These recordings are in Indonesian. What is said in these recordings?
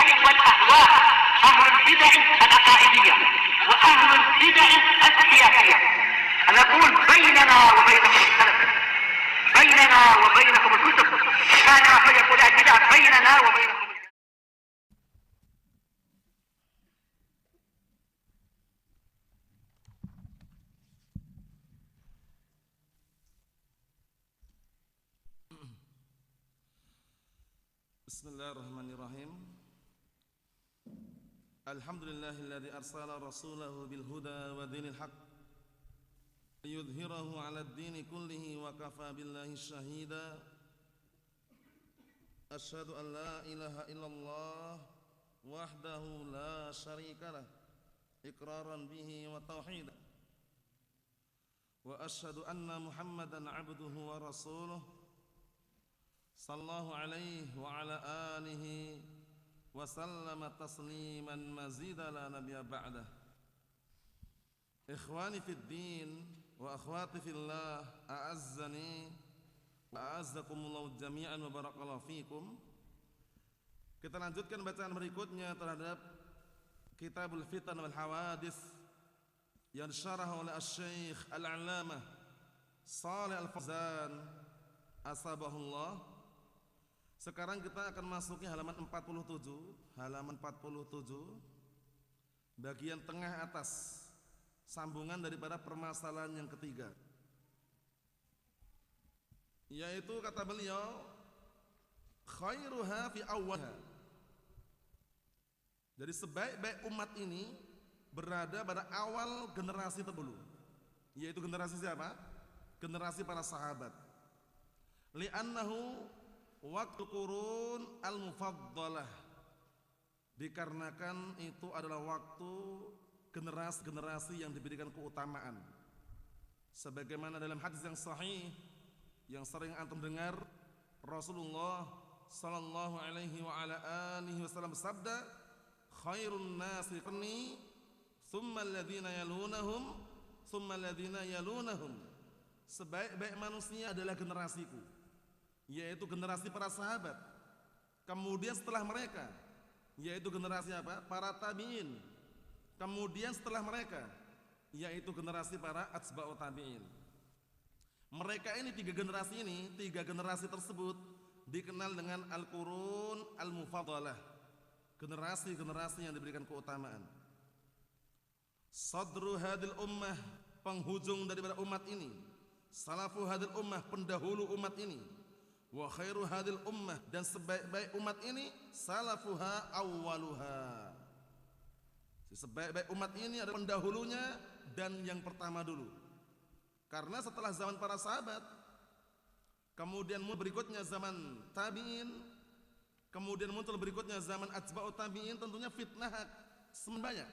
البدع والأهواء، أهل البدع العقائدية وأهل البدع السياسية. أنا أقول بيننا وبينكم السلف، بيننا وبينكم الكتب، كان فيقول البدع بيننا وبينكم. Bismillahirrahmanirrahim. Alhamdulillahilladzi arsala rasulahu bil huda wa dinil haqq liyudhhirahu 'alad dini kullihi wa kafa billahi shahida. Asyhadu an la ilaha illallah wahdahu la syarika lah iqraran bihi wa tauhidan. Wa asyhadu anna Muhammadan 'abduhu wa rasuluh sallallahu alaihi wa ala alihi wa sallama tasliman mazida la nabiyya ba'dah. Ikhwani fid din wa akhwati fillah, a'azzani wa a'azzakumullahu jami'an wa barakallahu fikum. Kita lanjutkan bacaan berikutnya terhadap Kitabul Fitan wal Hawadits yang disyarah oleh Asy-Syaikh Al-'Allamah Shalih Al-Fauzan asbahullah. Sekarang kita akan masuki halaman 47, bagian tengah atas, sambungan daripada permasalahan yang ketiga, yaitu kata beliau khairuha fi awwalha. Jadi sebaik-baik umat ini berada pada awal generasi terdahulu, yaitu generasi siapa? Generasi para sahabat. Li'annahu waktu qurun al-mufaddalah, dikarenakan itu adalah waktu generasi-generasi yang diberikan keutamaan. Sebagaimana dalam hadis yang sahih yang sering antum dengar, Rasulullah sallallahu alaihi wa ala alihi wasallam bersabda, khairun nasi qarni thumma alladhina yalunahum thumma alladhina yalunahum. Sebaik-baik manusia adalah generasiku, yaitu generasi para sahabat. Kemudian setelah mereka, yaitu generasi apa? Para tabi'in. Kemudian setelah mereka, yaitu generasi para atsba'ut tabi'in. Mereka ini tiga generasi tersebut dikenal dengan al-qurun al-mufaddalah, generasi-generasi yang diberikan keutamaan. Sadru hadil ummah, penghujung daripada umat ini. Salafu hadil ummah, pendahulu umat ini. Wa khairu hadil ummah, dan sebaik-baik umat ini salafuha awwaluha. Sebaik-baik umat ini adalah pendahulunya dan yang pertama dulu. Karena setelah zaman para sahabat, kemudian berikutnya zaman tabi'in, kemudian muncul berikutnya zaman atba'ut tabi'in, tentunya fitnah semakin banyak.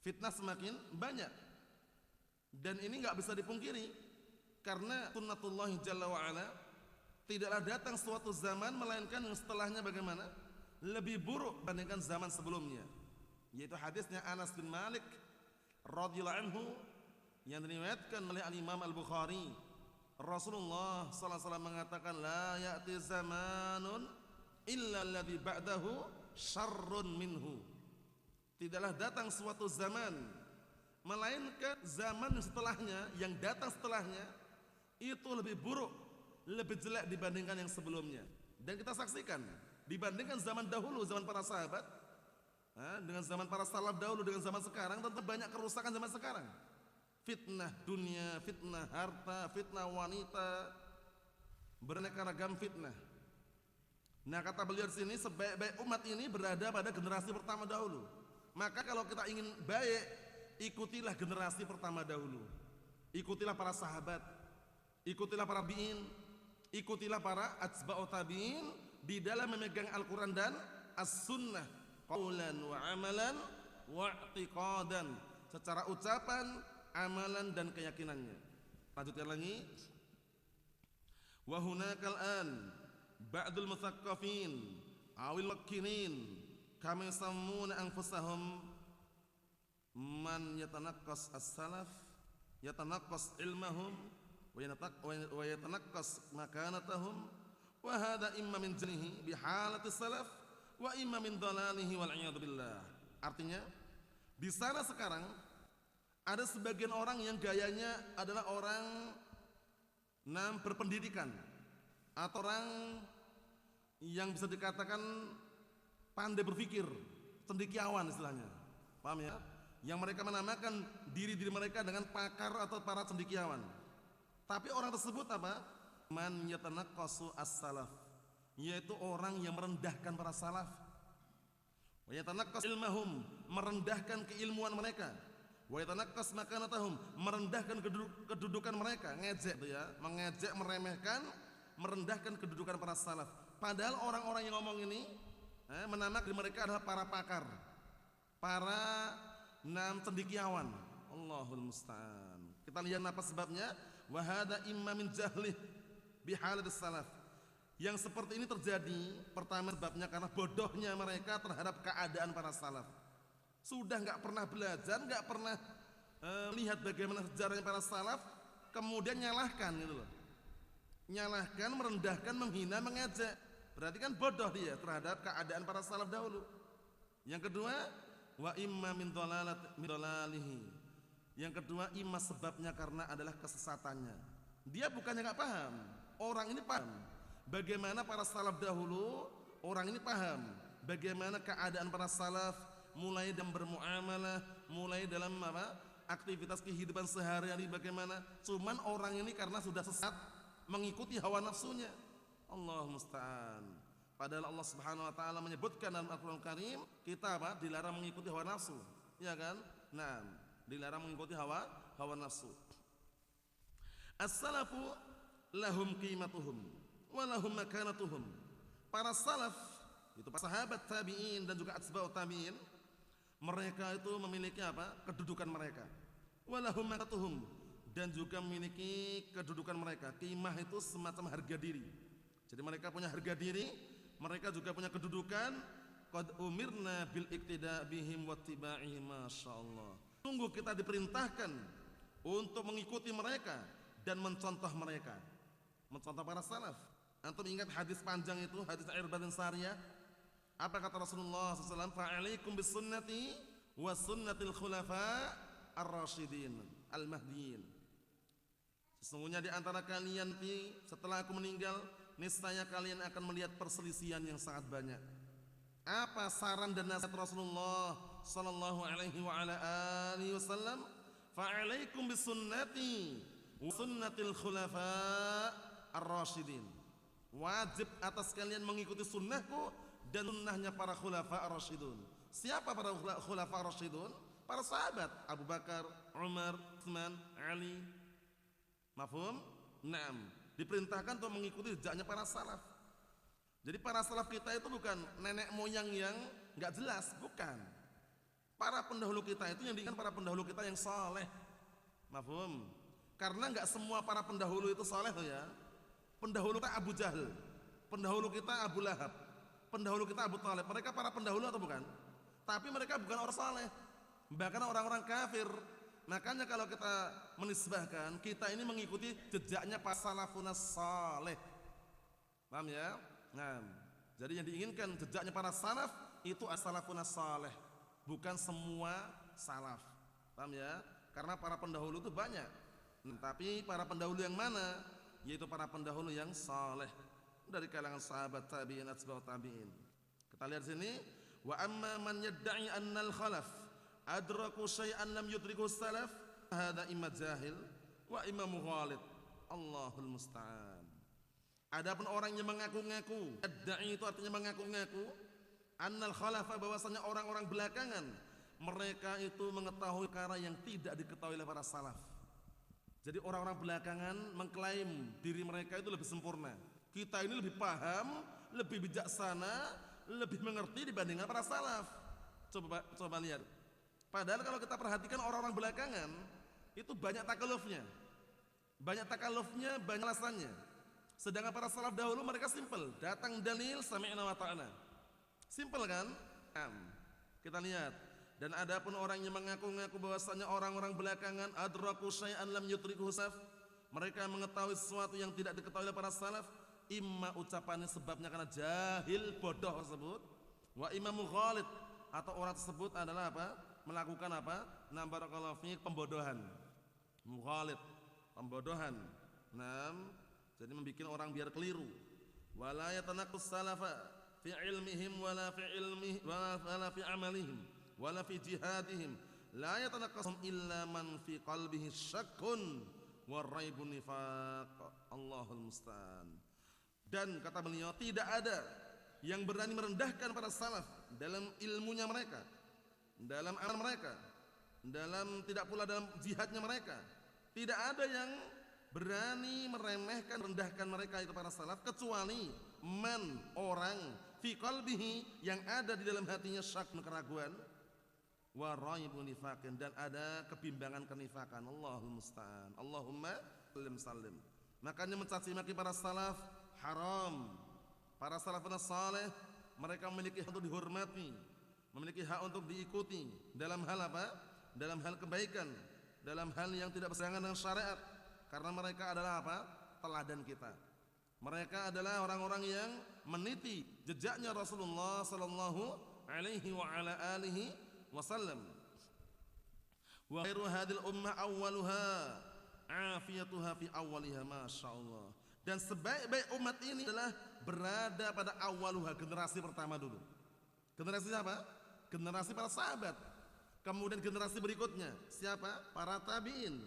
Fitnah semakin banyak. Dan ini enggak bisa dipungkiri, karena sunnatullah jalla wa ala, tidaklah datang suatu zaman melainkan yang setelahnya bagaimana? Lebih buruk dibandingkan zaman sebelumnya. Yaitu hadisnya Anas bin Malik radhiyallahu anhu yang diriwayatkan oleh Al-Imam Al-Bukhari. Rasulullah sallallahu alaihi wasallam mengatakan, la ya'ti zamanun illa alladhi ba'dahu syarrun minhu. Tidaklah datang suatu zaman melainkan zaman setelahnya, yang datang setelahnya itu lebih buruk, lebih jelek dibandingkan yang sebelumnya. Dan kita saksikan, dibandingkan zaman dahulu, zaman para sahabat, dengan zaman para salaf dahulu, dengan zaman sekarang, tentu banyak kerusakan zaman sekarang. Fitnah dunia, fitnah harta, fitnah wanita, beraneka ragam fitnah. Nah, kata beliau di sini, sebaik-baik umat ini berada pada generasi pertama dahulu. Maka kalau kita ingin baik, ikutilah generasi pertama dahulu. Ikutilah para sahabat, ikutilah para tabi'in, ikutilah para atsba'ut tabi'in di dalam memegang Al-Quran dan As-Sunnah, qaulan wa amalan wa i'tiqadan, secara ucapan, amalan dan keyakinannya. Lanjutkan lagi. Wa hunakal an ba'dul mutsaqqafin awil mukkinin kama yasammuna anfusahum man yatanaqqas as-salaf, yatanaqqas ilmahum wa yatanaqqas makanatahum, wa hadha imma min janihi bi halati salaf wa imma min dhalalihi wal iyadu billah. Artinya di sana sekarang ada sebagian orang yang gayanya adalah orang berpendidikan atau orang yang bisa dikatakan pandai berpikir, cendekiawan istilahnya. Paham ya? Yang mereka menamakan diri mereka dengan pakar atau para cendekiawan. Tapi orang tersebut apa? Man yatanaqqasu as-salaf, yaitu orang yang merendahkan para salaf. Wa yatanaqqas ilmahum, merendahkan keilmuan mereka. Wa yatanaqqas makanatahum, merendahkan kedudukan mereka, ngejek itu ya, mengejek, meremehkan, merendahkan kedudukan para salaf. Padahal orang-orang yang ngomong ini menamakan diri mereka adalah para pakar, para cendekiawan. Allahul musta'an. Kita lihat apa sebabnya? Wa hada imma min jahlih bihaladis salaf. Yang seperti ini terjadi pertama sebabnya karena bodohnya mereka terhadap keadaan para salaf. Sudah nggak pernah belajar, nggak pernah lihat bagaimana sejarahnya para salaf, kemudian nyalahkan gitu loh. Nyalahkan, merendahkan, menghina, mengejek. Berarti kan bodoh dia terhadap keadaan para salaf dahulu. Yang kedua, wa imma min dhalalihi. Yang kedua, imma sebabnya karena adalah kesesatannya. Dia bukannya nggak paham, orang ini paham. Bagaimana para salaf dahulu, orang ini paham. Bagaimana keadaan para salaf, mulai dalam bermuamalah, mulai dalam aktivitas kehidupan sehari-hari bagaimana. Cuman orang ini karena sudah sesat mengikuti hawa nafsunya. Allah musta'an. Padahal Allah Subhanahu wa taala menyebutkan dalam Al-Qur'an Karim, kita dilarang mengikuti hawa nafsu, ya kan? Nah, dilarang mengikuti hawa nafsu. As-salafu lahum qimatuhum wa lahum makanatuhum. Para salaf itu para sahabat tabi'in dan juga atba'ut tabi'in, mereka itu memiliki kedudukan mereka. Walahum makanatuhum, dan juga memiliki kedudukan mereka. Qimah itu semacam harga diri. Jadi mereka punya harga diri, mereka juga punya kedudukan. Qad umirna bil iqtida bihim wattiba'ihim, masyaallah. Sungguh kita diperintahkan untuk mengikuti mereka dan mencontoh mereka. Mencontoh para salaf. Antum ingat hadis panjang itu, hadis Irbad bin Sariyah? Apa kata Rasulullah SAW? Fa'alaikum bis sunnati wa sunnatil khulafa ar-rasyidin al-mahdiyin. Sesungguhnya di antara kalian setelah aku meninggal, niscaya kalian akan melihat perselisihan yang sangat banyak. Apa saran dan nasihat Rasulullah sallallahu alaihi wa ala alihi wasallam? Fa'alaikum bis sunnati wa sunnatil khulafa ar-rasyidin. Wajib atas kalian mengikuti sunnahku dan sunnahnya para khulafa ar-rasyidun. Siapa para khulafa ar-rasyidun? Para sahabat Abu Bakar, Umar, Utsman, Ali. Mafhum? Naam. Diperintahkan untuk mengikuti jejaknya para salaf. Jadi para salaf kita itu bukan nenek moyang yang enggak jelas, bukan. Para pendahulu kita itu yang diinginkan para pendahulu kita yang saleh. Mafhum? Karena enggak semua para pendahulu itu saleh tuh ya. Pendahulu kita Abu Jahal, pendahulu kita Abu Lahab, pendahulu kita Abu Thalib. Mereka para pendahulu atau bukan? Tapi mereka bukan orang saleh, bahkan orang-orang kafir. Makanya kalau kita menisbahkan, kita ini mengikuti jejaknya para salafun saleh. Paham ya? Nah, jadi yang diinginkan jejaknya para salaf itu as-salafun saleh, bukan semua salaf. Paham ya? Karena para pendahulu itu banyak. Tapi para pendahulu yang mana? Yaitu para pendahulu yang saleh dari kalangan sahabat tabi'in, atba'ut tabi'in. Kita lihat sini, wa amma man yad'i annal khalaf adraku syai'an lam yudriku salaf, hada imma jahil wa imma mughalid. Allahul musta'an. Adapun orang yang mengaku-ngaku, yad'i itu artinya mengaku-ngaku, annal khalafa bahwasanya orang-orang belakangan mereka itu mengetahui perkara yang tidak diketahui oleh para salaf. Jadi orang-orang belakangan mengklaim diri mereka itu lebih sempurna. Kita ini lebih paham, lebih bijaksana, lebih mengerti dibandingkan para salaf. Coba lihat. Padahal kalau kita perhatikan orang-orang belakangan itu banyak takalufnya. Banyak takalufnya, banyak alasannya. Sedangkan para salaf dahulu mereka simpel, datang dalil sami'na wa ta'na. Simpel kan? Kita lihat. Dan adapun orang yang mengaku-ngaku bahwasanya orang-orang belakangan adraku syai'an lam yudrikuhu salaf, mereka mengetahui sesuatu yang tidak diketahui oleh para salaf, imma ucapannya sebabnya karena jahil, bodoh tersebut, Wa imamu ghalid, atau orang tersebut adalah apa? Melakukan apa? Nam barakallahu fiik, pembodohan. Mughalid, pembodohan. Nam, jadi membuat orang biar keliru. Wala yatanaqus salafa fi ilmihim wala fi ilmihi wala fi amalihim wala fi jihadihim. La yatanaqasum illa man fi qalbihi syakkun wa raibun nifaq. Allahul musta'an. Dan kata beliau, tidak ada yang berani merendahkan para salaf dalam ilmunya mereka, dalam amal mereka, dalam tidak pula dalam jihadnya mereka. Tidak ada yang berani meremehkan, merendahkan mereka itu para salaf, kecuali man, orang, fi qalbihi, yang ada di dalam hatinya syak, keraguan, wa raibun nifaqin, dan ada kebimbangan kenifakan. Allahul musta'an. Allahumma sallim. Makanya mencaci maki para salaf haram. Para salafun saleh, mereka memiliki hak untuk dihormati, memiliki hak untuk diikuti dalam hal apa? Dalam hal kebaikan, dalam hal yang tidak berseberangan dengan syariat, karena mereka adalah apa? Teladan kita. Mereka adalah orang-orang yang meniti jejaknya Rasulullah sallallahu alaihi wa ala alihi wasallam. Wa khairu hadil ummah awwaluha afiyatuha fi awwaliha, masyaallah. Dan sebaik-baik umat ini adalah berada pada awaluha, generasi pertama dulu. Generasi siapa? Generasi para sahabat. Kemudian generasi berikutnya siapa? Para tabi'in.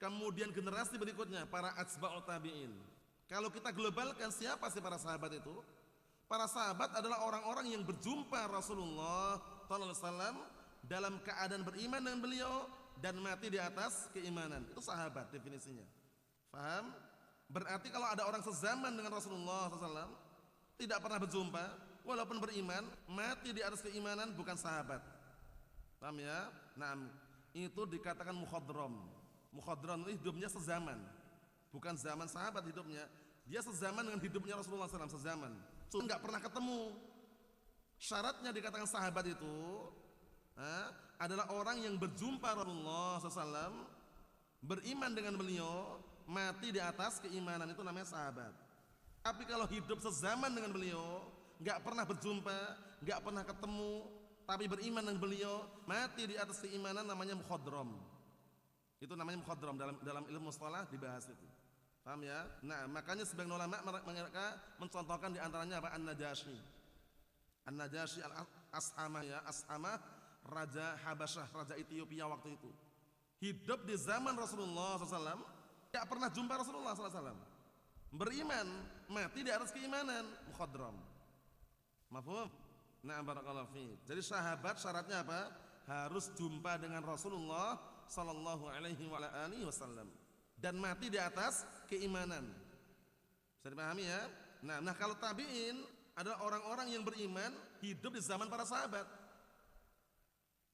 Kemudian generasi berikutnya para atsba'ut tabi'in. Kalau kita globalkan, siapa sih para sahabat itu? Para sahabat adalah orang-orang yang berjumpa Rasulullah sallallahu alaihi wasallam dalam keadaan beriman dengan beliau dan mati di atas keimanan. Itu sahabat definisinya. Faham? Berarti kalau ada orang sezaman dengan Rasulullah SAW, tidak pernah berjumpa, walaupun beriman, mati di atas keimanan, bukan sahabat. Paham ya? Nah, itu dikatakan mukhadram. Mukhadram itu hidupnya sezaman, bukan zaman sahabat hidupnya. Dia sezaman dengan hidupnya Rasulullah SAW, sezaman. Cuma nggak pernah ketemu. Syaratnya dikatakan sahabat itu adalah orang yang berjumpa Rasulullah SAW, beriman dengan beliau, mati di atas keimanan, itu namanya sahabat. Tapi kalau hidup sezaman dengan beliau, nggak pernah berjumpa, nggak pernah ketemu, tapi beriman dengan beliau, mati di atas keimanan, namanya mukhadram. Itu namanya mukhadram, dalam ilmu mustalah dibahas itu. Paham ya? Nah, makanya sebagian ulama mereka mencontohkan di antaranya apa? An-Najasyi. An-Najasyi al-Ashamah, ya, Ashamah, raja Habasyah, raja Ethiopia waktu itu. Hidup di zaman Rasulullah SAW, tidak pernah jumpa Rasulullah SAW. Beriman, mati di atas keimanan, mukhadram. Mafhum? Nah, barakallahu fiik. Jadi sahabat syaratnya apa? Harus jumpa dengan Rasulullah sallallahu alaihi wa alihi wasallam dan mati di atas keimanan. Bisa dipahami ya? Nah, kalau tabi'in adalah orang-orang yang beriman, hidup di zaman para sahabat.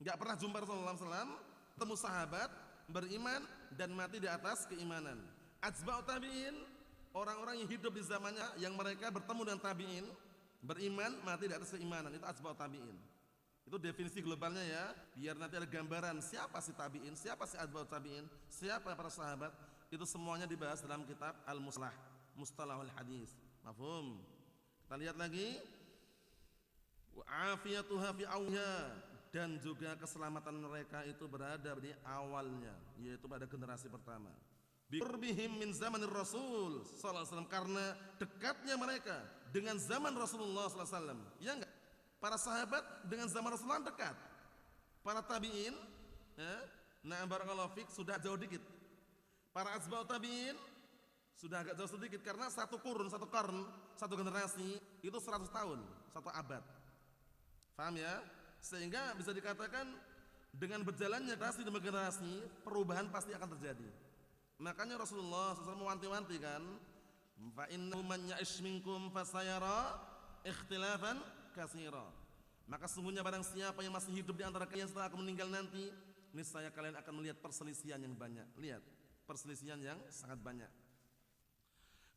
Enggak pernah jumpa Rasulullah SAW, ketemu sahabat, beriman dan mati di atas keimanan. Atsba'ut tabi'in, orang-orang yang hidup di zamannya, yang mereka bertemu dengan tabi'in, beriman, mati di atas keimanan, itu atsba'ut tabi'in. Itu definisi globalnya ya, biar nanti ada gambaran siapa si tabi'in, siapa si atsba'ut tabi'in, siapa para sahabat. Itu semuanya dibahas dalam kitab Al-Muslah, Mustalahul Hadis. Mafhum? Kita lihat lagi. Wa afiyatuha fi awliha, dan juga keselamatan mereka itu berada di awalnya, yaitu pada generasi pertama. Biqurbihim min zamanir Rasul sallallahu alaihi wasallam, karena dekatnya mereka dengan zaman Rasulullah sallallahu alaihi wasallam. Ya enggak? Para sahabat dengan zaman Rasulullah dekat. Para tabi'in, nah barakallahu fik, sudah jauh dikit. Para atsba'ut tabi'in sudah agak jauh sedikit, karena satu kurun, satu qarn, satu generasi itu 100 tahun, satu abad. Paham ya? Sehingga bisa dikatakan dengan berjalannya generasi demi generasi, perubahan pasti akan terjadi. Makanya Rasulullah SAW mewanti-wanti kan, fa innahu man ya'ish minkum fasayara ikhtilafan katsira. Maka sungguhnya barang siapa yang masih hidup di antara kalian setelah aku meninggal nanti, niscaya kalian akan melihat perselisihan yang banyak. Lihat, perselisihan yang sangat banyak.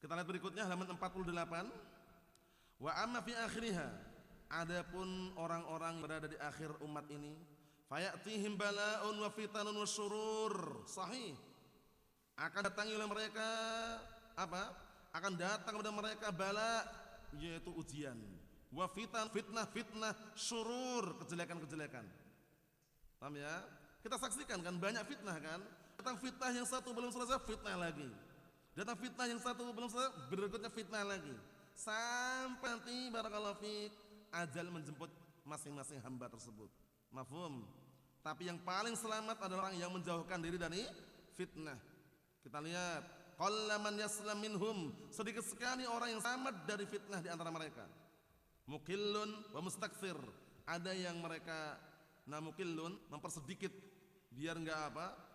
Kita lihat berikutnya halaman 48. Wa amma fi akhiriha, adapun orang-orang yang berada di akhir umat ini, fayatihim bala'un wa fitanun wa syurur. Sahih. Akan datangi oleh mereka apa? Akan datang kepada mereka bala, yaitu ujian, wa fitan, fitnah syurur, kejelekan-kejelekan. Paham ya? Kita saksikan kan banyak fitnah kan? Datang fitnah yang satu belum selesai, fitnah lagi. Datang fitnah yang satu belum selesai, berikutnya fitnah lagi. Sampai nanti barakallahu fiik ajal menjemput masing-masing hamba tersebut. Mafhum? Tapi yang paling selamat adalah orang yang menjauhkan diri dari fitnah. Kita lihat, qallaman yaslam minhum, sedikit sekali orang yang selamat dari fitnah di antara mereka. Mukillun wa mustakthir, ada yang mereka mukillun mempersedikit biar enggak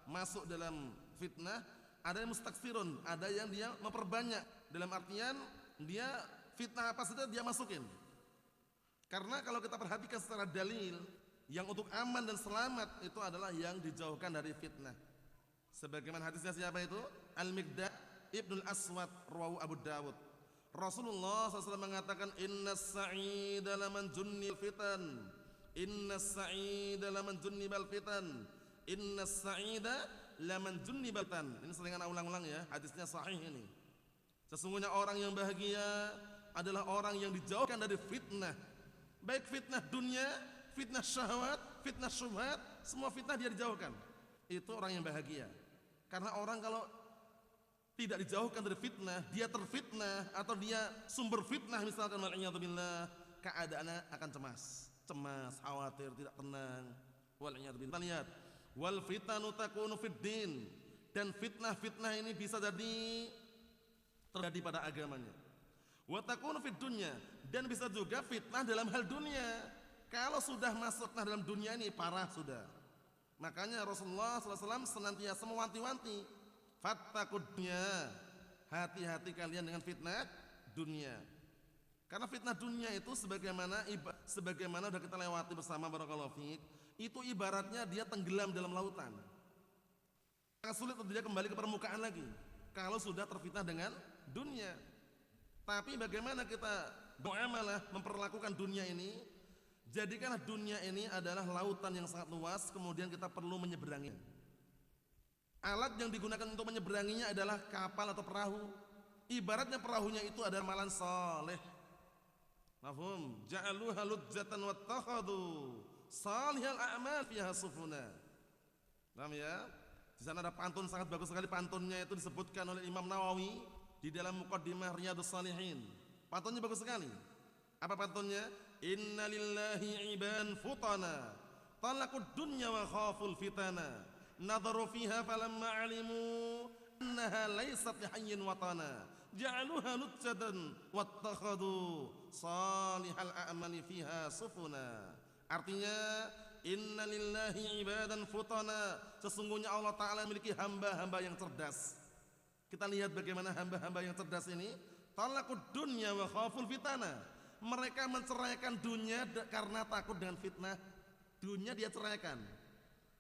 masuk dalam fitnah, ada yang mustakthirun, ada yang dia memperbanyak dalam artian dia fitnah apa saja dia masukin. Karena kalau kita perhatikan secara dalil, yang untuk aman dan selamat itu adalah yang dijauhkan dari fitnah. Sebagaimana hadisnya siapa itu? Al-Miqdad Ibnul Aswad rawahu Abu Dawud. Rasulullah SAW mengatakan innas sa'ida laman junnil fitan. Innas sa'ida laman junnibal fitan. Innas sa'ida laman junnibal fitan. Ini sering ana ulang-ulang ya, hadisnya sahih ini. Sesungguhnya orang yang bahagia adalah orang yang dijauhkan dari fitnah. Baik fitnah dunia, fitnah syahwat, fitnah syubhat, semua fitnah dia dijauhkan. Itu orang yang bahagia. Karena orang kalau tidak dijauhkan dari fitnah, dia terfitnah atau dia sumber fitnah misalkan wal'iyadzubillah, keadaannya akan cemas, khawatir, tidak tenang. Wal'iyadzubillah. Lihat, wal fitanu takunu fid din, dan fitnah-fitnah ini bisa jadi terjadi pada agamanya. Wa takunu fid dunya, dan bisa juga fitnah dalam hal dunia. Kalau sudah masuk dalam dunia ini parah sudah. Makanya Rasulullah SAW senantiasa mewanti-wanti, fattaqud dunya, hati-hati kalian dengan fitnah dunia. Karena fitnah dunia itu sebagaimana sudah kita lewati bersama barakallahu fiik, itu ibaratnya dia tenggelam dalam lautan. Sangat sulit untuk dia kembali ke permukaan lagi kalau sudah terfitnah dengan dunia. Tapi bagaimana kita muamalah memperlakukan dunia ini? Jadikanlah dunia ini adalah lautan yang sangat luas, kemudian kita perlu menyeberanginya. Alat yang digunakan untuk menyeberanginya adalah kapal atau perahu. Ibaratnya perahunya itu adalah amalan saleh. Mafhum? Ja'aluha lujjatan wattakhadhu salihal a'mal fiha sufuna. Paham ya? Di sana ada pantun sangat bagus sekali, pantunnya itu disebutkan oleh Imam Nawawi di dalam Muqaddimah Riyadhus Shalihin. Pantunnya bagus sekali. Apa pantunnya? Inna lillahi iban futana talaqud dunya wa khaful fitana nadharu fiha falamma alimu annaha laysat lihayyin watana ja'aluha lujjadan wattakhadhu salihal a'mali fiha sufuna. Artinya inna lillahi ibadan futana, sesungguhnya Allah Ta'ala memiliki hamba-hamba yang cerdas. Kita lihat bagaimana hamba-hamba yang cerdas ini, talaqud dunya wa khaful fitana, mereka menceraikan dunia karena takut dengan fitnah. Dunia dia ceraikan,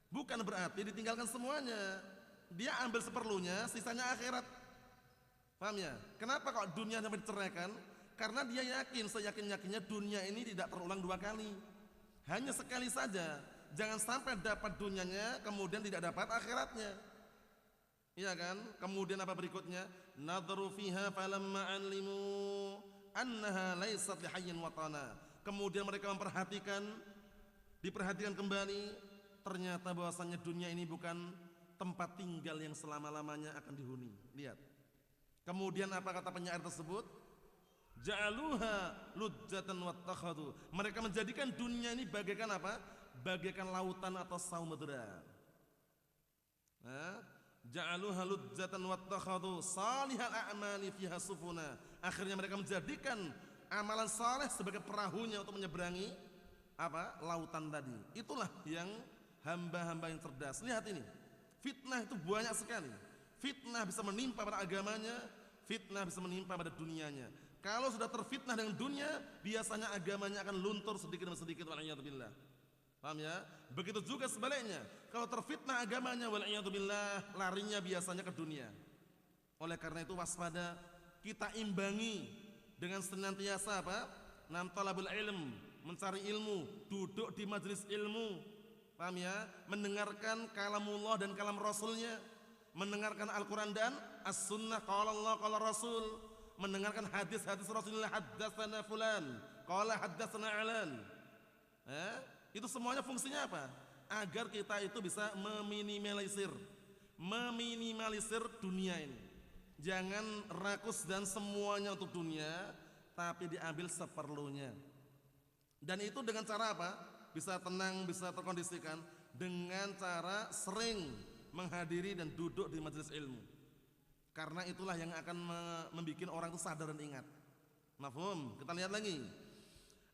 bukan berarti ditinggalkan semuanya. Dia ambil seperlunya, sisanya akhirat. Paham ya? Kenapa kok dunia sampai diceraikan? Karena dia yakin, seyakin-yakinnya dunia ini tidak terulang dua kali, hanya sekali saja. Jangan sampai dapat dunianya kemudian tidak dapat akhiratnya. Iya kan? Kemudian apa berikutnya? Nadharu fiha falamma alimu annaha laysat lihayyin watana. Kemudian mereka diperhatikan kembali, ternyata bahwasanya dunia ini bukan tempat tinggal yang selama-lamanya akan dihuni. Lihat. Kemudian apa kata penyair tersebut? Ja'aluha lujjatan wattakhadhu. Mereka menjadikan dunia ini bagaikan apa? Bagaikan lautan atau samudra. Ja'aluha lujjatan wattakhadhu salihal a'mali fiha sufuna. Akhirnya mereka menjadikan amalan saleh sebagai perahunya untuk menyeberangi lautan tadi. Itulah yang hamba-hamba yang cerdas. Lihat ini, fitnah itu banyak sekali. Fitnah bisa menimpa pada agamanya, fitnah bisa menimpa pada dunianya. Kalau sudah terfitnah dengan dunia, biasanya agamanya akan luntur sedikit demi sedikit. Wal'iyadzubillah. Paham ya? Begitu juga sebaliknya, kalau terfitnah agamanya, wal'iyadzubillah, larinya biasanya ke dunia. Oleh karena itu waspada, kita imbangi dengan senantiasa talabul ilm, mencari ilmu, duduk di majelis ilmu. Paham ya? Mendengarkan kalamullah dan kalam Rasulnya, mendengarkan Al-Quran dan As-Sunnah, qala Allah qala Rasul, mendengarkan hadis-hadis Rasulullah, haddatsana fulan qala haddatsana alan. Itu semuanya fungsinya apa? Agar kita itu bisa meminimalisir dunia ini. Jangan rakus dan semuanya untuk dunia, tapi diambil seperlunya. Dan itu dengan cara apa? Bisa tenang, bisa terkondisikan dengan cara sering menghadiri dan duduk di majelis ilmu. Karena itulah yang akan membuat orang itu sadar dan ingat. Mafhum? Kita lihat lagi.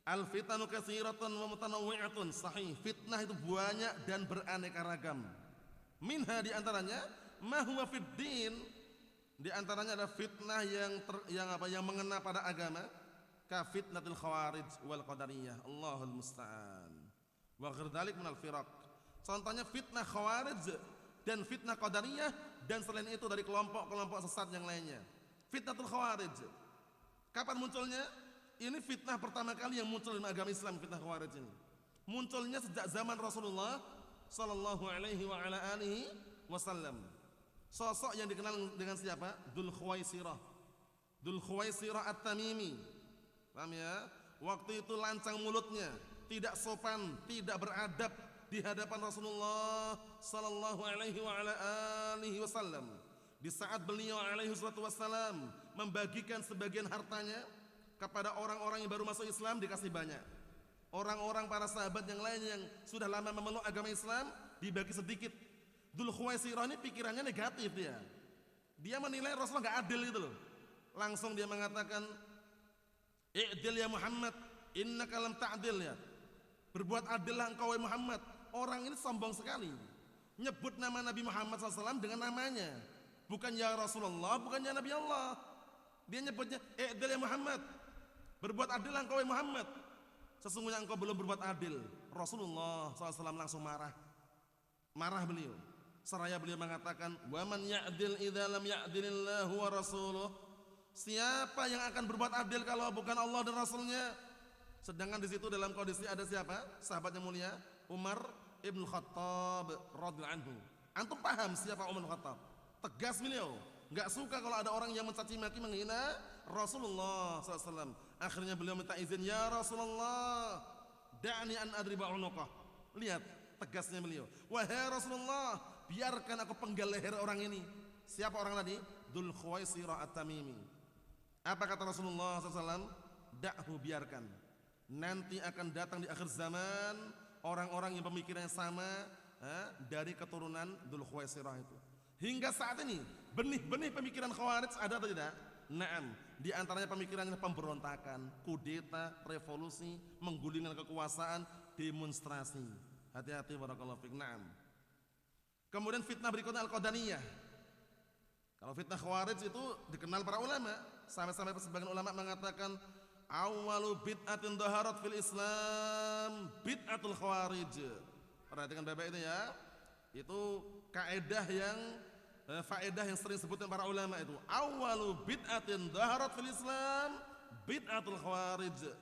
Al-fitanu katsiratun wa mutanawwi'atun. Sahih, fitnah itu banyak dan beraneka ragam. Minha di antaranya ma huwa fid din. Di antaranya ada fitnah yang mengena pada agama, ka fitnatul khawarij wal qadariyah. Allahul musta'an. Wa ghair dzalik minal firaq. Contohnya fitnah khawarij dan fitnah qadariyah, dan selain itu dari kelompok-kelompok sesat yang lainnya. Fitnatul khawarij. Kapan munculnya? Ini fitnah pertama kali yang muncul dalam agama Islam, fitnah khawarij ini. Munculnya sejak zaman Rasulullah sallallahu alaihi wa ala alihi wasallam. Sosok yang dikenal dengan siapa? Dzul Khuwaisirah At-Tamimi. Paham ya? Waktu itu lancang mulutnya, tidak sopan, tidak beradab di hadapan Rasulullah sallallahu alaihi wa ala alihi wasallam. Di saat beliau alaihi wassalam membagikan sebagian hartanya kepada orang-orang yang baru masuk Islam, dikasih banyak. Orang-orang para sahabat yang lain yang sudah lama memeluk agama Islam dibagi sedikit. Dzul Khuwaisirah ini pikirannya negatif dia. Dia menilai Rasulullah enggak adil itu loh. Langsung dia mengatakan, "I'dil ya Muhammad, innaka lam ta'dil ya." Berbuat adillah engkau wahai Muhammad. Orang ini sombong sekali. Nyebut nama Nabi Muhammad SAW dengan namanya. Bukan ya Rasulullah, bukan ya Nabi Allah. Dia nyebutnya, "I'dil ya Muhammad." Berbuat adillah engkau wahai Muhammad. Sesungguhnya engkau belum berbuat adil. Rasulullah SAW langsung marah. Marah beliau. Seraya beliau mengatakan, "Wa man ya'dil idza lam ya'dilillahu wa rasuluh." Siapa yang akan berbuat adil kalau bukan Allah dan Rasulnya? Sedangkan di situ dalam kondisi ada siapa? Sahabat yang mulia, Umar ibn Khattab radhiyallahu anhu. Antum paham siapa Umar ibn Khattab? Tegas beliau. Enggak suka kalau ada orang yang mencaci maki, menghina Rasulullah SAW. Akhirnya beliau minta izin, "Ya Rasulullah, da'ni an adriba unuqah." Lihat tegasnya beliau. "Wahai Rasulullah, biarkan aku penggal leher orang ini." Siapa orang tadi? Dzul Khuwaisirah At-Tamimi. Apa kata Rasulullah SAW? "Da'hu, biarkan. Nanti akan datang di akhir zaman orang-orang yang pemikirannya sama dari keturunan Dzul Khuwaisirah itu." Hingga saat ini benih-benih pemikiran Khawarij ada atau tidak? Naam. Di antaranya pemikirannya pemberontakan, kudeta, revolusi, menggulingkan kekuasaan, demonstrasi. Hati-hati barakallahu fik. Naam. Kemudian fitnah berikutnya Al-Qadaniyah. Kalau fitnah Khawarij itu dikenal para ulama, sampai-sampai sebagian ulama mengatakan awwalu bid'atin dhaharat fil Islam bid'atul Khawarij. Perhatikan Bapak itu ya. Itu faedah yang sering disebutkan para ulama itu. Awwalu bid'atin dhaharat fil Islam bid'atul Khawarij.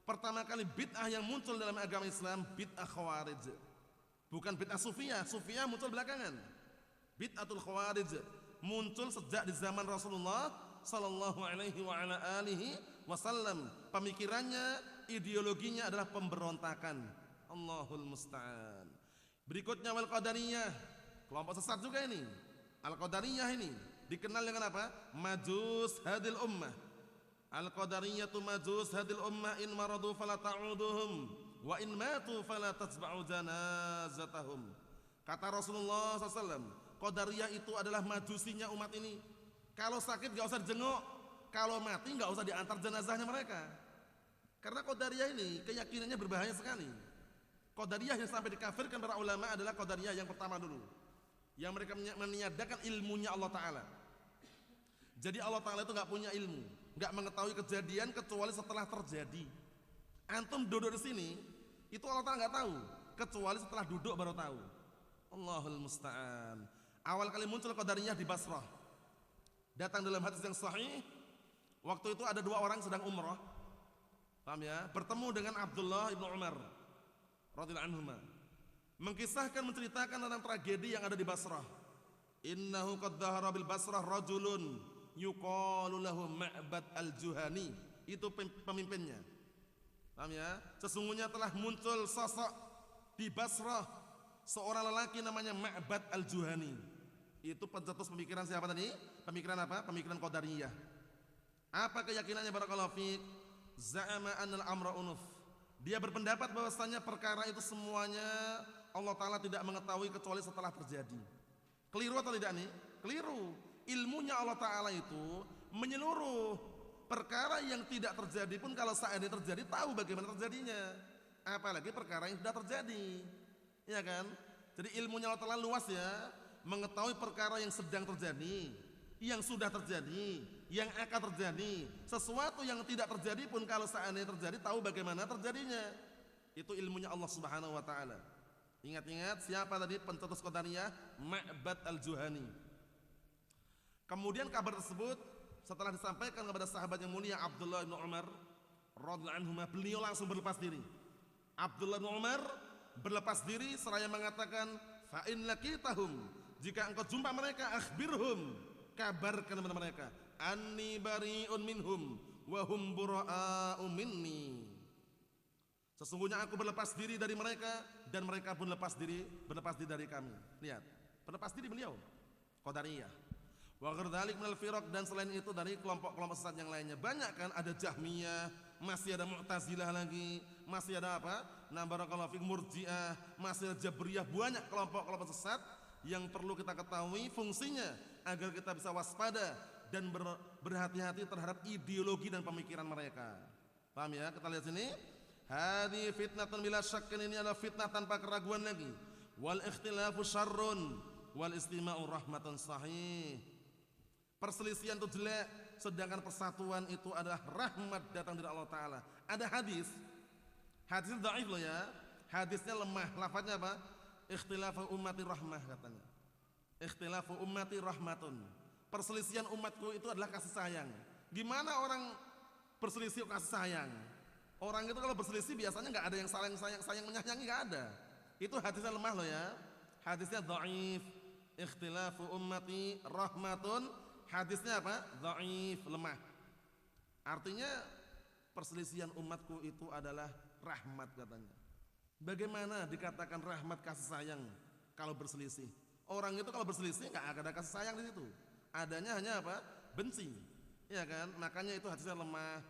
Pertama kali bid'ah yang muncul dalam agama Islam bid'ah Khawarij. Bukan bid'ah Sufiyah. Sufiyah muncul belakangan. Bid'atul Khawarij muncul sejak di zaman Rasulullah sallallahu alaihi wa ala alihi wasallam. Pemikirannya, ideologinya adalah pemberontakan. Allahul musta'an. Berikutnya wal qadariyah. Kelompok sesat juga ini. Al-Qadariyah ini dikenal dengan apa? Majus hadil ummah. Al-Qadariyatu majus hadil ummah, in maradu fala ta'uduhum wa in matu fala tatba'u janazatahum. Kata Rasulullah SAW, Qadariyah itu adalah majusinya umat ini. Kalau sakit gak usah dijenguk, kalau mati gak usah diantar jenazahnya mereka. Karena Qadariyah ini keyakinannya berbahaya sekali. Qadariyah yang sampai dikafirkan para ulama adalah Qadariyah yang pertama dulu, yang mereka meniadakan ilmunya Allah Ta'ala. Jadi Allah Ta'ala itu gak punya ilmu, gak mengetahui kejadian kecuali setelah terjadi. Antum duduk di sini, itu Allah Ta'ala gak tahu, kecuali setelah duduk baru tahu. Allahul musta'an. Awal kali muncul Qadariyah di Basrah. Datang dalam hadis yang sahih, waktu itu ada dua orang sedang umrah, paham ya, bertemu dengan Abdullah ibn Umar radhiyallahu anhuma, mengisahkan, menceritakan tentang tragedi yang ada di Basrah. Innahu qad dhahara bil Basrah rajulun yuqalu lahu Ma'bad al-Juhani. Itu pemimpinnya. Paham ya? Sesungguhnya telah muncul sosok di Basrah seorang lelaki namanya Ma'bad al-Juhani. Itu pencetus pemikiran siapa tadi? Pemikiran apa? Pemikiran Qadariyah. Apa keyakinannya barakallahu fiik? Za'ama annal amra unuf. Dia berpendapat bahwasanya perkara itu semuanya Allah Ta'ala tidak mengetahui kecuali setelah terjadi. Keliru atau tidak nih? Keliru. Ilmunya Allah Ta'ala itu menyeluruh. Perkara yang tidak terjadi pun kalau seandainya terjadi tahu bagaimana terjadinya. Apalagi perkara yang sudah terjadi. Ya kan? Jadi ilmunya Allah Ta'ala luas ya. Mengetahui perkara yang sedang terjadi, yang sudah terjadi, yang akan terjadi. Sesuatu yang tidak terjadi pun kalau seandainya terjadi tahu bagaimana terjadinya. Itu ilmunya Allah Subhanahu wa taala. Ingat-ingat siapa tadi pencetus Qadariyah? Ma'bad al-Juhani. Kemudian kabar tersebut setelah disampaikan kepada sahabat yang mulia Abdullah bin Umar radhiyallahu anhuma, beliau langsung berlepas diri. Abdullah bin Umar berlepas diri seraya mengatakan, fa in laqitahum, jika engkau jumpa mereka, akhbirhum, kabarkan kepada mereka, anni bari'un minhum wa hum bura'u minni. Sesungguhnya aku berlepas diri dari mereka dan mereka pun berlepas diri dari kami. Lihat, berlepas diri beliau Qadariyah. Wa ghairdalik minal firaq, dan selain itu dari kelompok-kelompok sesat yang lainnya. Banyak kan, ada Jahmiyah, masih ada Mu'tazilah lagi, masih ada apa? Nah barakallahu fiik Murji'ah, masih ada Jabriyah. Banyak kelompok-kelompok sesat yang perlu kita ketahui fungsinya agar kita bisa waspada dan berhati-hati terhadap ideologi dan pemikiran mereka. Paham ya? Kita lihat sini. Hadi fitnatun bila syakkin, ini adalah fitnah tanpa keraguan lagi. Wal ikhtilafu syarrun wal istima'u rahmatun sahih. Perselisihan itu jelek, sedangkan persatuan itu adalah rahmat datang dari Allah Ta'ala. Ada hadisnya dhaif loh ya, hadisnya lemah. Lafadznya apa? Ikhtilafu ummati rahmah katanya. Ikhtilafu ummati rahmatun. Perselisihan umatku itu adalah kasih sayang. Gimana orang berselisih kasih sayang? Orang itu kalau berselisih biasanya nggak ada yang sayang menyayangi, nggak ada. Itu hadisnya lemah loh ya. Hadisnya dhaif. Ikhtilafu ummati rahmatun. Hadisnya apa? Dhaif, lemah. Artinya perselisihan umatku itu adalah rahmat katanya. Bagaimana dikatakan rahmat kasih sayang kalau berselisih? Orang itu kalau berselisih nggak ada kasih sayang di situ. Adanya hanya apa? Benci. Ya kan? Makanya itu hadisnya lemah.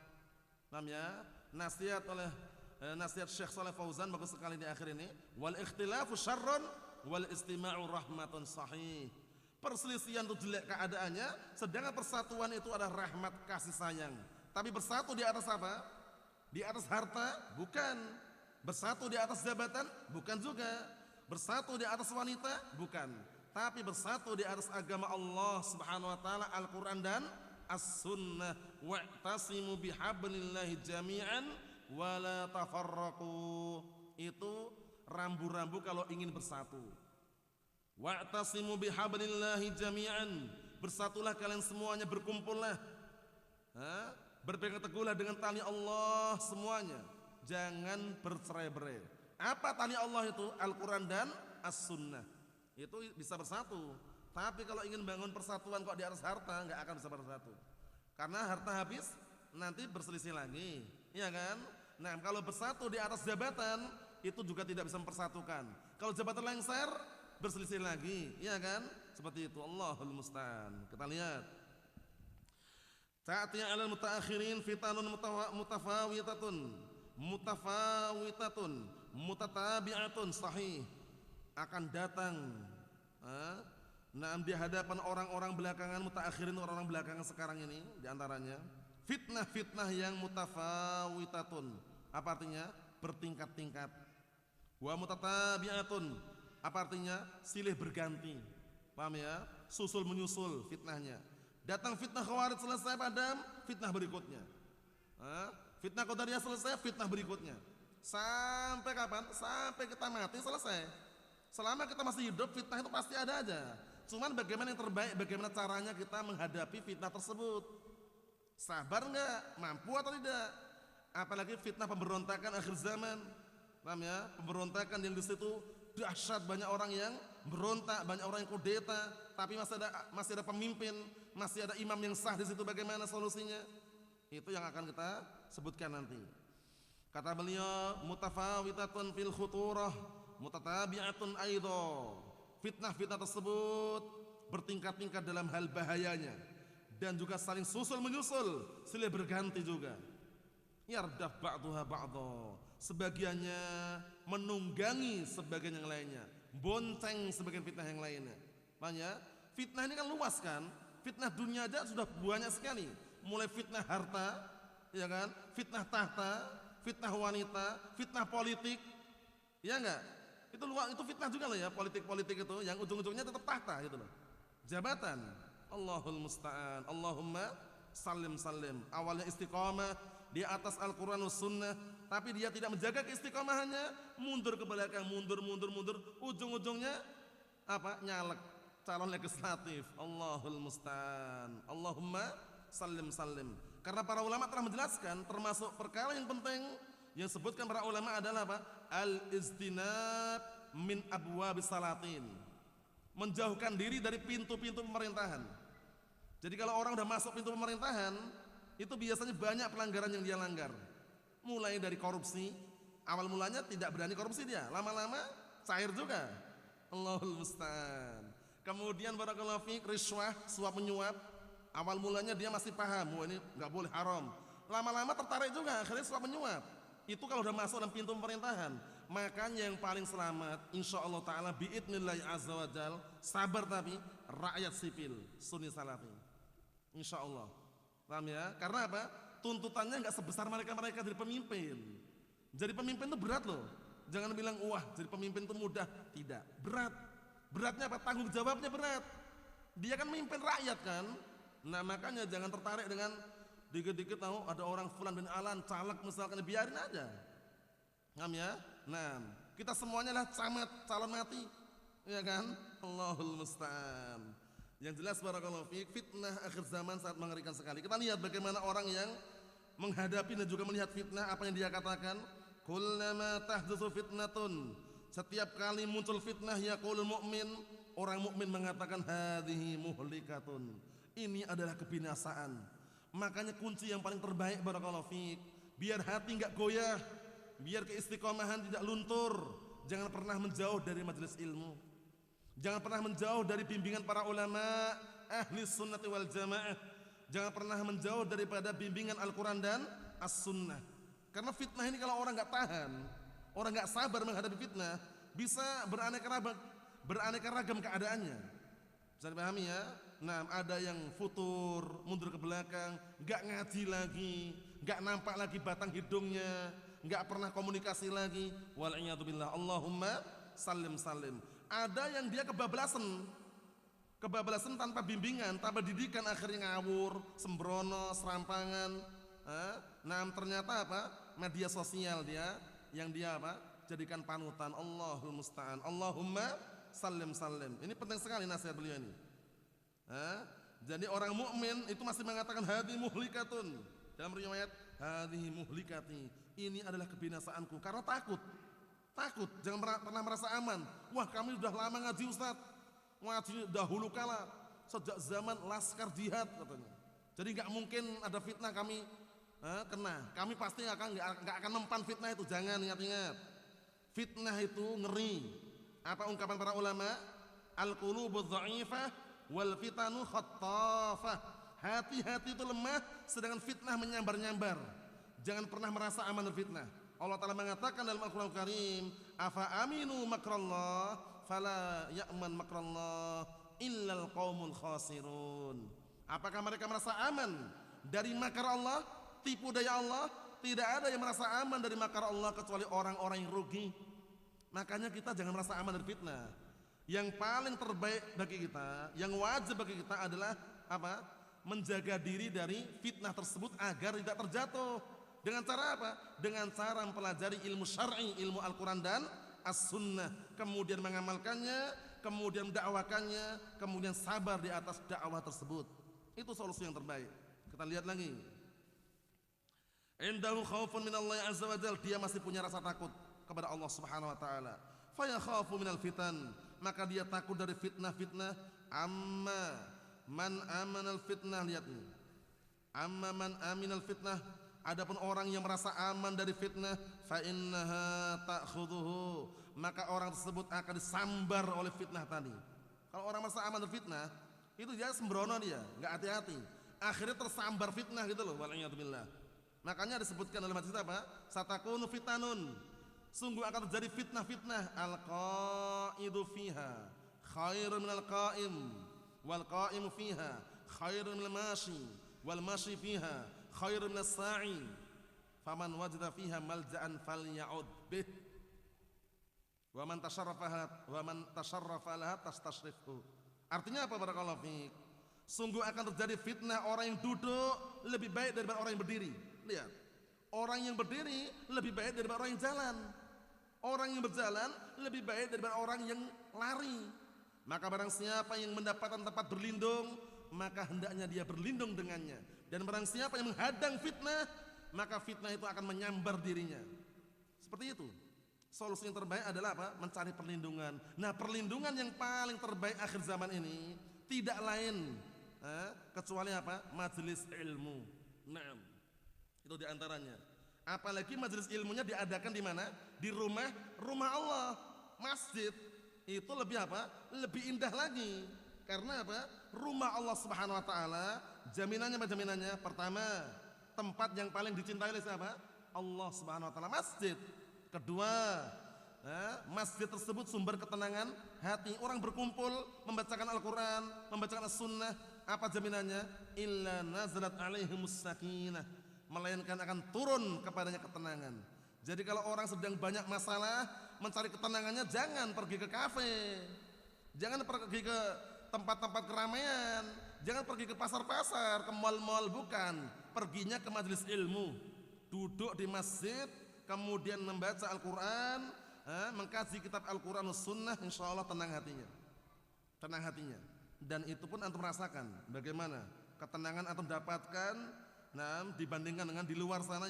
Paham ya? Nasihat Syekh Shalih Fauzan bagus sekali di akhir ini. Wal ikhtilafu syarrun wal istima'u rahmatun sahih. Perselisihan itu jelek keadaannya, sedangkan persatuan itu adalah rahmat kasih sayang. Tapi bersatu di atas apa? Di atas harta? Bukan. Bersatu di atas jabatan? Bukan juga. Bersatu di atas wanita? Bukan. Tapi bersatu di atas agama Allah Subhanahu wa taala, Al-Qur'an dan As-Sunnah. Wa'tasimu bihablillahi jami'an wa la tafarraqu. Itu rambu-rambu kalau ingin bersatu. Wa'tasimu bihablillahi jami'an, bersatulah kalian semuanya, berkumpullah, berpegang teguhlah dengan tali Allah semuanya, jangan bercerai-berai. Apa tali Allah itu? Al-Quran dan As-Sunnah. Itu bisa bersatu. Tapi kalau ingin bangun persatuan kok di atas harta, nggak akan bisa bersatu. Karena harta habis, nanti berselisih lagi, iya kan? Nah kalau bersatu di atas jabatan, itu juga tidak bisa mempersatukan. Kalau jabatan lengser, berselisih lagi, ya kan? Seperti itu. Allahul musta'an. Kita lihat. Ta'ti 'alal mutaakhirin fitanun mutafawitatun mutatabi'atun sahih. Akan datang di hadapan orang-orang belakangan mutaakhirin, orang-orang belakangan sekarang ini, di antaranya fitnah-fitnah yang mutafawitatun. Apa artinya? Bertingkat-tingkat. Wa mutatabi'atun. Apa artinya? Silih berganti. Paham ya? Susul menyusul fitnahnya. Datang fitnah Khawarij selesai, padam fitnah berikutnya. Fitnah Qadariyah selesai, fitnah berikutnya. Sampai kapan? Sampai kita mati selesai. Selama kita masih hidup, fitnah itu pasti ada aja. Cuman bagaimana yang terbaik, bagaimana caranya kita menghadapi fitnah tersebut. Sabar enggak? Mampu atau tidak? Apalagi fitnah pemberontakan akhir zaman. Paham ya? Pemberontakan yang di situ dahsyat, banyak orang yang berontak, banyak orang yang kudeta, tapi masih ada pemimpin, masih ada imam yang sah di situ. Bagaimana solusinya? Itu yang akan kita sebutkan nanti. Kata beliau, mutafawitatun fil khuturah, mutatabi'atun aidha. Fitnah-fitnah tersebut bertingkat-tingkat dalam hal bahayanya dan juga saling susul menyusul, silih berganti juga. Yardaf ba'duha ba'dha. Sebagiannya menunggangi sebagian yang lainnya, bonceng sebagian fitnah yang lainnya. Makanya fitnah ini kan luas kan? Fitnah dunia aja sudah banyak sekali. Mulai fitnah harta, ya kan? Fitnah tahta, fitnah wanita, fitnah politik. Ya enggak? Itu fitnah juga loh ya, politik-politik itu yang ujung-ujungnya tetap tahta gitu loh. Jabatan. Allahul musta'an. Allahumma salim. Awalnya istiqamah di atas Al-Quran was sunnah, tapi dia tidak menjaga keistiqamahannya, mundur ke belakang, mundur, ujung-ujungnya apa? Nyalek, calon legislatif. Allahul musta'an. Allahumma salim. Karena para ulama telah menjelaskan, termasuk perkara yang penting yang disebutkan para ulama adalah apa? Al-istinab min abwabis salatin. Menjauhkan diri dari pintu-pintu pemerintahan. Jadi kalau orang udah masuk pintu pemerintahan, itu biasanya banyak pelanggaran yang dia langgar. Mulai dari korupsi, awal mulanya tidak berani korupsi dia, lama-lama cair juga. Allahul musta'an. Kemudian barakallahu fiik, riswah, suap menyuap. Awal mulanya dia masih paham, ini nggak boleh, haram. Lama-lama tertarik juga, akhirnya suap menyuap. Itu kalau udah masuk dalam pintu pemerintahan. Makanya yang paling selamat, insyaallah taala biidnillahi azza wajal, sabar tapi rakyat sipil, sunni salafi. Insyaallah. Paham ya? Karena apa? Tuntutannya nggak sebesar mereka jadi pemimpin. Jadi pemimpin itu berat loh. Jangan bilang wah jadi pemimpin itu mudah. Tidak, berat. Beratnya apa? Tanggung jawabnya berat. Dia kan memimpin rakyat kan. Nah makanya jangan tertarik dengan dikit-dikit tahu ada orang fulan bin alan caleg misalkan, biarin aja. Paham ya? Nah kita semuanya lah camat, calon mati, ya kan? Allahul musta'an. Yang jelas barakallahu fiik, fitnah akhir zaman sangat mengerikan sekali. Kita lihat bagaimana orang yang menghadapi dan juga melihat fitnah, apa yang dia katakan. Kullama tahdutsu fitnatun, setiap kali muncul fitnah yaqulul mu'min, orang mukmin mengatakan hadhihi muhlikatun, ini adalah kebinasaan. Makanya kunci yang paling terbaik barakallahu fiik, biar hati enggak goyah, biar keistiqomahan tidak luntur, jangan pernah menjauh dari majelis ilmu. Jangan pernah menjauh dari bimbingan para ulama ahli sunnati wal jamaah. Jangan pernah menjauh daripada bimbingan Al-Quran dan As-Sunnah. Karena fitnah ini kalau orang gak tahan, orang gak sabar menghadapi fitnah, bisa beraneka ragam keadaannya. Bisa dipahami ya? Nah ada yang futur, mundur ke belakang, gak ngaji lagi, gak nampak lagi batang hidungnya, gak pernah komunikasi lagi. Wal'iyatubillah. Allahumma salim. Ada yang dia kebablasan tanpa bimbingan, tanpa didikan, akhirnya ngawur, sembrono, serampangan. Nah ternyata apa? Media sosial dia yang dia apa? Jadikan panutan. Allahul musta'an. Allahumma salim. Ini penting sekali nasihat beliau ini. Jadi orang mukmin itu masih mengatakan hadhi muhlikatun. Dalam riwayat hadhi muhlikati, ini adalah kebinasaanku, karena takut, jangan pernah merasa aman. Wah kami sudah lama ngaji Ustaz, ngaji dahulu kala sejak zaman laskar jihad katanya. Jadi nggak mungkin ada fitnah kami kena. Kami pasti nggak akan mempan fitnah itu. Jangan, ingat. Fitnah itu ngeri. Apa ungkapan para ulama? Al-qulubudz dha'ifah wal fitanu khattafah. Hati-hati itu lemah, sedangkan fitnah menyambar-nyambar. Jangan pernah merasa aman dari fitnah. Allah Ta'ala mengatakan dalam Al-Quran Karim, afa aminu makrallah fala ya'man makrallah illal qaumul khasirun. Apakah mereka merasa aman dari makar Allah, tipu daya Allah? Tidak ada yang merasa aman dari makar Allah kecuali orang-orang yang rugi. Makanya kita jangan merasa aman dari fitnah. Yang paling terbaik bagi kita, yang wajib bagi kita adalah apa? Menjaga diri dari fitnah tersebut agar tidak terjatuh. Dengan cara apa? Dengan cara mempelajari ilmu syar'i, ilmu Al-Quran dan As-Sunnah, kemudian mengamalkannya, kemudian mendakwakannya, kemudian sabar di atas dakwah tersebut. Itu solusi yang terbaik. Kita lihat lagi. Indahu khaufun minallahi azza wa jalla, dia masih punya rasa takut kepada Allah Subhanahu wa taala. Fa yakhafu minal fitan, maka dia takut dari fitnah-fitnah. Amma man amanal fitnah, lihat nih. Amma man aminal fitnah, Adapun orang yang merasa aman dari fitnah, fa innaha ta'khudhuhu, maka orang tersebut akan disambar oleh fitnah tadi. Kalau orang merasa aman dari fitnah, itu dia sembrono, dia nggak hati-hati, akhirnya tersambar fitnah gitu loh, wal'iyadzubillah. Makanya disebutkan dalam hadis apa? Satakunu fitanun, sungguh akan terjadi fitnah-fitnah, al-qa'idu fiha khairun minal qa'im, wal qa'imu fiha khairun minal mashi, wal mashi fiha khairun minas sa'i, faman wajada fiha malja'an falya'ud bih, wa man tasharrafa laha tastashrifhu. Artinya apa barakallahu fiik? Sungguh akan terjadi fitnah, orang yang duduk lebih baik daripada orang yang berdiri. Lihat, orang yang berdiri lebih baik daripada orang yang jalan. Orang yang berjalan lebih baik daripada orang yang lari. Maka barang siapa yang mendapatkan tempat berlindung, maka hendaknya dia berlindung dengannya. Dan barang siapa yang menghadang fitnah, maka fitnah itu akan menyambar dirinya. Seperti itu. Solusi yang terbaik adalah apa? Mencari perlindungan. Nah, perlindungan yang paling terbaik akhir zaman ini tidak lain kecuali apa? Majelis ilmu. Nah, itu diantaranya. Apalagi majelis ilmunya diadakan di mana? Di rumah Allah, masjid. Itu lebih apa? Lebih indah lagi. Karena apa? Rumah Allah Subhanahu wa taala, jaminannya apa jaminannya? Pertama, tempat yang paling dicintai oleh siapa? Allah Subhanahu wa taala, masjid. Kedua, masjid tersebut sumber ketenangan hati. Orang berkumpul membacakan Al-Quran, membacakan As-Sunnah. Apa jaminannya? Illa nazalat alaihimus sakinah, melainkan akan turun kepadanya ketenangan. Jadi kalau orang sedang banyak masalah, mencari ketenangannya jangan pergi ke kafe, jangan pergi ke tempat-tempat keramaian, jangan pergi ke pasar-pasar, ke mal-mal, bukan. Perginya ke majelis ilmu, duduk di masjid, kemudian membaca Al-Quran, mengkaji kitab Al-Quran dan Sunnah, insya Allah tenang hatinya. Tenang hatinya. Dan itu pun antum rasakan bagaimana ketenangan antum dapatkan dibandingkan dengan di luar sana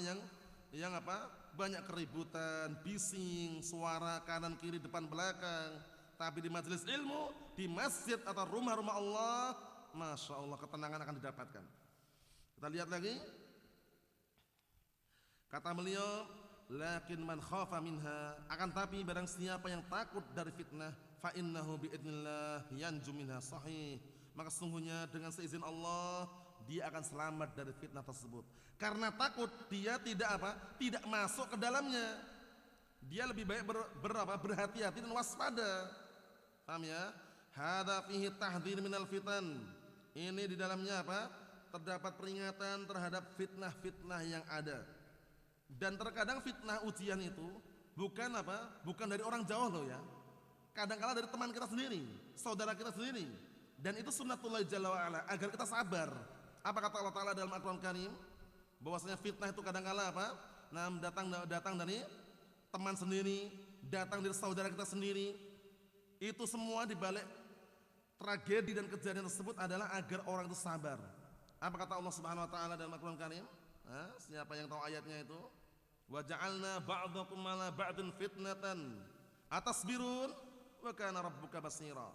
yang apa? Banyak keributan, bising, suara kanan kiri depan belakang. Tapi di majelis ilmu, di masjid atau rumah-rumah Allah, masya Allah ketenangan akan didapatkan. Kita lihat lagi. Kata beliau, lakin man khafa minha, akan tapi barang siapa yang takut dari fitnah, fa innahu biidznillah yanju minha sahih, maka sesungguhnya dengan seizin Allah dia akan selamat dari fitnah tersebut. Karena takut, dia tidak masuk ke dalamnya. Dia lebih baik berhati-hati dan waspada. Paham ya? Hadza fihi tahdhir minal fitan. Ini di dalamnya apa? Terdapat peringatan terhadap fitnah-fitnah yang ada. Dan terkadang fitnah ujian itu bukan dari orang jauh loh ya. Kadang-kala dari teman kita sendiri, saudara kita sendiri. Dan itu sunnatullah jalla wa'ala, agar kita sabar. Apa kata Allah Ta'ala dalam Al-Quran Karim? Bahwasanya fitnah itu kadang-kala datang dari teman sendiri, datang dari saudara kita sendiri. Itu semua dibalik tragedi dan kejadian tersebut adalah agar orang itu sabar. Apa kata Allah Subhanahu wa taala dalam Al-Qur'an Karim? Siapa yang tahu ayatnya itu? Wa ja'alna ba'dakum 'ala ba'din fitnatan atasbirun wa kana rabbuka basira.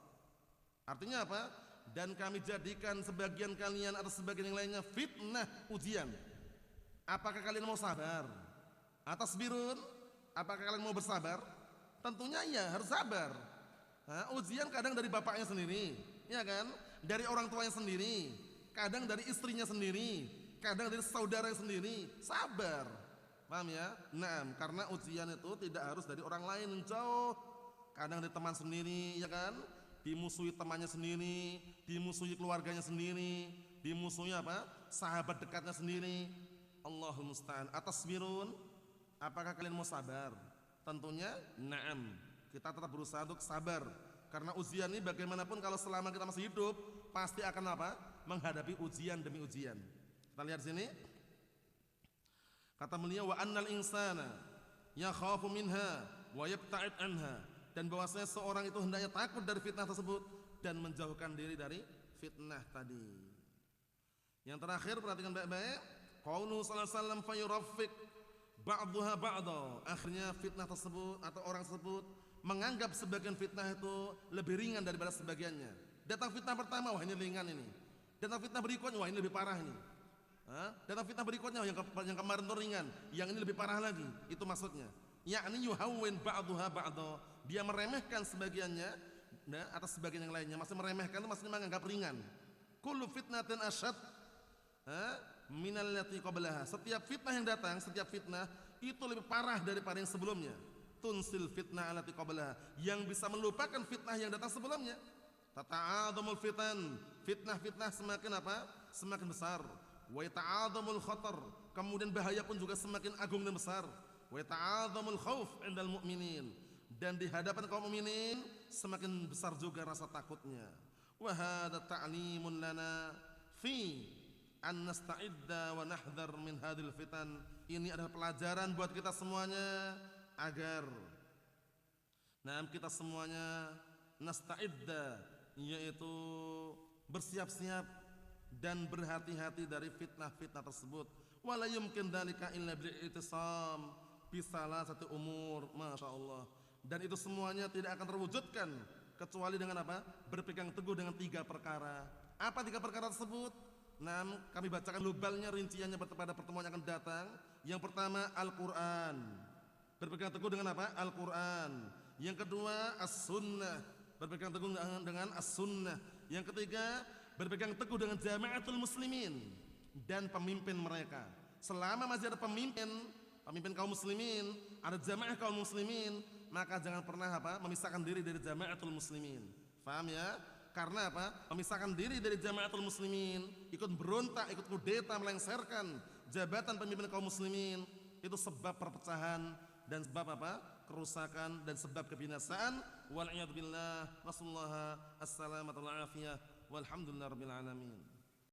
Artinya apa? Dan kami jadikan sebagian kalian atau sebagian yang lainnya fitnah, ujian. Apakah kalian mau sabar? Atasbirun, apakah kalian mau bersabar? Tentunya ya, harus sabar. Ujian kadang dari bapaknya sendiri, ya kan? Dari orang tuanya sendiri, kadang dari istrinya sendiri, kadang dari saudaranya sendiri. Sabar, paham ya? Nah, karena ujian itu tidak harus dari orang lain yang jauh. Kadang dari teman sendiri, ya kan? Dimusuhi temannya sendiri, dimusuhi keluarganya sendiri, dimusuhi sahabat dekatnya sendiri. Allahul musta'an. Atasbirun, apakah kalian mau sabar? Tentunya na'am. Kita tetap berusaha untuk sabar. Karena ujian ini bagaimanapun kalau selama kita masih hidup, pasti akan menghadapi ujian demi ujian. Kita lihat sini. Kata beliau, wa annal insana yakhafu minha wa yabta'id anha. Dan bahwasanya seorang itu hendaknya takut dari fitnah tersebut dan menjauhkan diri dari fitnah tadi. Yang terakhir, perhatikan baik-baik. Qauluhu sallallahu alaihi wasallam fayuraffiq ba'daha ba'da. Akhirnya fitnah tersebut atau orang tersebut menganggap sebagian fitnah itu lebih ringan daripada sebagiannya. Datang fitnah pertama, wah ini ringan ini. Datang fitnah berikutnya, wah ini lebih parah ini. Datang fitnah berikutnya yang kemarin itu ringan, yang ini lebih parah lagi. Itu maksudnya. Yakni yuhawwin ba'daha ba'da. Dia meremehkan sebagiannya atas sebagian yang lainnya. Maksudnya meremehkan itu maksudnya menganggap ringan. Kullu fitnatin asyad minal lati qablaha. Setiap fitnah yang datang, setiap fitnah itu lebih parah daripada yang sebelumnya. Tunsil fitnah allati qablaha, yang bisa melupakan fitnah yang datang sebelumnya. Tata'adzamul fitan, fitnah-fitnah semakin apa? Semakin besar. Wa ta'adzamul khatar, kemudian bahaya pun juga semakin agung dan besar. Wa ta'adzamul khauf 'indal mu'minin, dan di hadapan kaum mukminin semakin besar juga rasa takutnya. Wa hadza ta'limun lana fi an nasta'idda wa nahdhar min hadhil fitan. Ini adalah pelajaran buat kita semuanya agar kita semuanya nasta'idda, yaitu bersiap-siap dan berhati-hati dari fitnah-fitnah tersebut. Wala yumkin dzalika illa bil i'tisam bi salasati umur, masyaallah. Dan itu semuanya tidak akan terwujudkan kecuali dengan apa? Berpegang teguh dengan 3 perkara. Apa 3 perkara tersebut? Kami bacakan globalnya, rinciannya pada pertemuan yang akan datang. Yang pertama Al-Qur'an. Berpegang teguh dengan apa? Al-Qur'an. Yang kedua As-Sunnah. Berpegang teguh dengan As-Sunnah. Yang ketiga berpegang teguh dengan jama'atul muslimin dan pemimpin mereka. Selama masih ada pemimpin kaum muslimin, ada jamaah kaum muslimin, maka jangan pernah memisahkan diri dari jama'atul muslimin. Paham ya? Karena memisahkan diri dari jama'atul muslimin, ikut berontak, ikut kudeta, melengsarkan jabatan pemimpin kaum muslimin, itu sebab perpecahan dan sebab kerusakan dan sebab kebinasaan. Wal a'yadu billah, wasallallahu as-salamatu wal afiyah, walhamdulillah rabbil alamin.